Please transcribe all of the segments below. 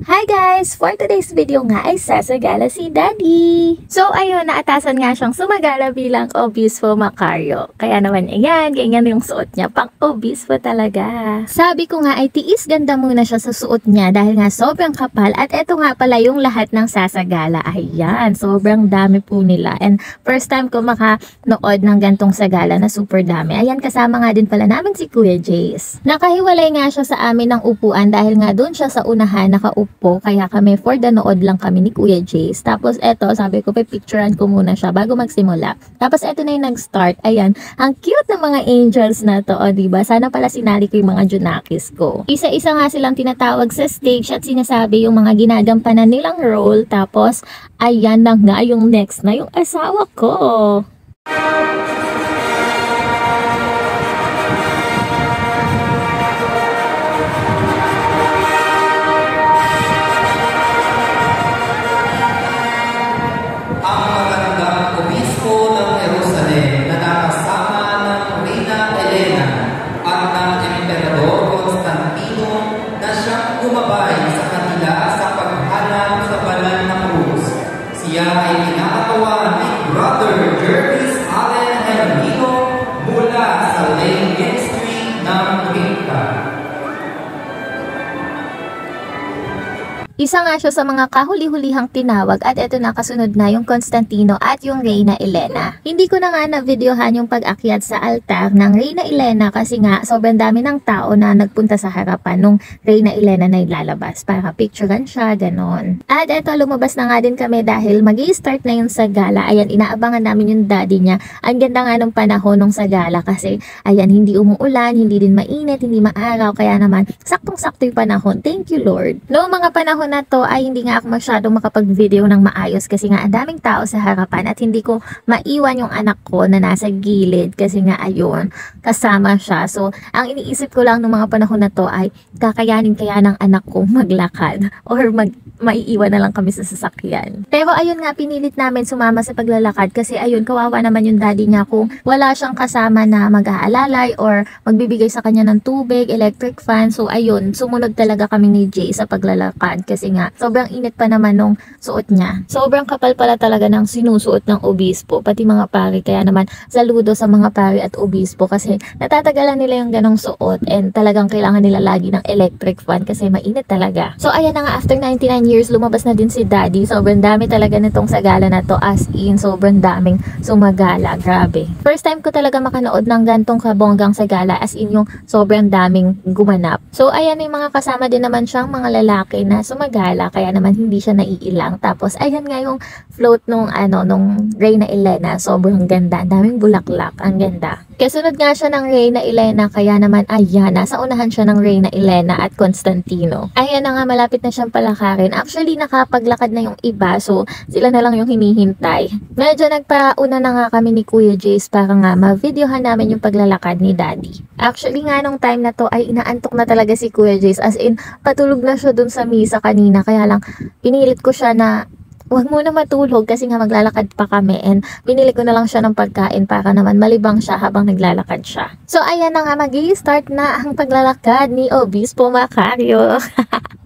Hi guys! For today's video nga ay sasagala si Daddy! So ayun, naatasan nga siyang sumagala bilang obispo Macario. Kaya naman ayan, ganyan yung suot niya, pang obispo talaga. Sabi ko nga ay tiis ganda muna siya sa suot niya dahil nga sobrang kapal at eto nga pala yung lahat ng sasagala. Ayan, sobrang dami po nila. And first time ko makanood ng gantong sagala na super dami. Ayan, kasama nga din pala namin si Kuya Jace. Nakahiwalay nga siya sa amin ng upuan dahil nga doon siya sa unahan nakaupo. Kaya kami for the nood lang kami ni Kuya Jace. Tapos eto, sabi ko, pipicturean ko muna siya bago magsimula. Tapos eto na yung nag-start. Ayan, ang cute ng mga angels na to, o diba? Sana pala sinali ko yung mga Junakis ko. Isa-isa nga silang tinatawag sa stage at sinasabi yung mga ginagampanan nilang role. Tapos, ayan na nga yung next na yung asawa ko. Siya ay kinakatawa ni Brother Jervis Allen Hermino mula sa Lane Ministry ng Trinta. Isa nga siya sa mga kahuli-hulihang tinawag at eto na kasunod na yung Constantino at yung Reyna Elena. Hindi ko na nga na-videohan yung pag-akyat sa altar ng Reyna Elena kasi nga sobrang dami ng tao na nagpunta sa harapan nung Reyna Elena na ilalabas para picturean siya, ganon. At eto, lumabas na nga din kami dahil magi-start na yung sagala. Ayan, inaabangan namin yung daddy niya. Ang ganda nga nung panahon nung sagala kasi ayan, hindi umuulan, hindi din mainit, hindi maaraw, kaya naman saktong-sakto yung panahon. Thank you, Lord. Noong mga panahon na to ay hindi nga ako masyadong makapag-video ng maayos kasi nga ang daming tao sa harapan at hindi ko maiwan yung anak ko na nasa gilid kasi nga ayun, kasama siya. So, ang iniisip ko lang ng mga panahon na to ay kakayanin kaya ng anak ko maglakad or maiiwan na lang kami sa sasakyan. Pero ayun nga, pinilit namin sumama sa paglalakad kasi ayun, kawawa naman yung daddy niya kung wala siyang kasama na mag-aalalay or magbibigay sa kanya ng tubig, electric fan. So ayun, sumunod talaga kami ni Jay sa paglalakad kasi nga sobrang init pa naman nung suot niya. Sobrang kapal pala talaga ng sinusuot ng obispo, pati mga pari. Kaya naman saludo sa mga pari at obispo kasi natatagalan nila yung ganong suot and talagang kailangan nila lagi ng electric fan kasi mainit talaga. So ayan na nga, after 99 years lumabas na din si daddy. Sobrang dami talaga nitong sagala na to, as in sobrang daming sumagala. Grabe. First time ko talaga makanood ng gantong kabonggang sagala, as in yung sobrang daming gumanap. So ayan, may mga kasama din naman siyang mga lalaki na sumagala kaya naman hindi siya naiilang. Tapos ayan nga yung float nung Reyna Elena, sobrang ganda. Ang daming bulaklak, ang ganda. Kasunod nga siya ng Reyna Elena kaya naman ayan, nasa unahan siya ng Reyna Elena at Constantino. Ayan na nga, malapit na siyang palakarin. Actually, nakapaglakad na yung iba, so sila na lang yung hinihintay. Medyo nagpauna na nga kami ni Kuya Jace para nga ma-videohan namin yung paglalakad ni Daddy. Actually nga, nung time na to ay inaantok na talaga si Kuya Jace, as in patulog na siya dun sa misa kanina, kaya lang pinilit ko siya na huwag muna matulog kasi nga maglalakad pa kami and pinili ko na lang siya ng pagkain para naman malibang siya habang naglalakad siya. So ayan na nga, magi-start na ang paglalakad ni Obispo Macario.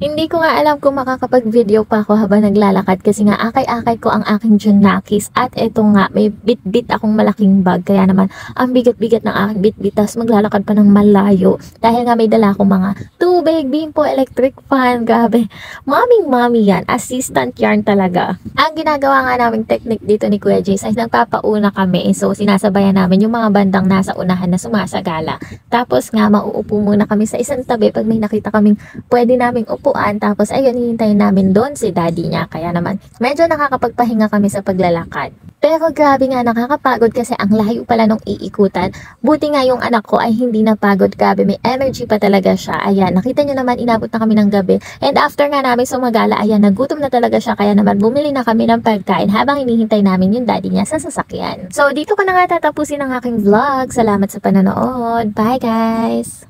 Hindi ko nga alam kung makakapag-video pa ako habang naglalakad kasi nga akay-akay ko ang aking Junakis at eto nga, may bit-bit akong malaking bag kaya naman ang bigat-bigat ng aking bit-bit, tapos maglalakad pa ng malayo dahil nga may dala akong mga tubig, bimpo, electric fan. Grabe, mommy yan, assistant yarn talaga. Ang ginagawa nga naming technique dito ni Kuya Jace ay nagpapauna kami, so sinasabayan namin yung mga bandang nasa unahan na sumasagala. Tapos nga mauupo muna kami sa isang tabi pag may nakita kaming pwede naming upuan. Tapos ayun, hihintayin namin doon si daddy niya. Kaya naman medyo nakakapagpahinga kami sa paglalakad. Pero grabe nga, nakakapagod kasi ang layo pala nung iikutan. Buti nga yung anak ko ay hindi napagod. Grabe, may energy pa talaga siya. Ayan, nakita nyo naman, inabot na kami ng gabi. And after nga namin sumagala, ayan, nagutom na talaga siya. Kaya naman bumili na kami ng pagkain habang hinihintay namin yung daddy niya sa sasakyan. So dito ko na nga tatapusin ang aking vlog. Salamat sa panonood. Bye guys!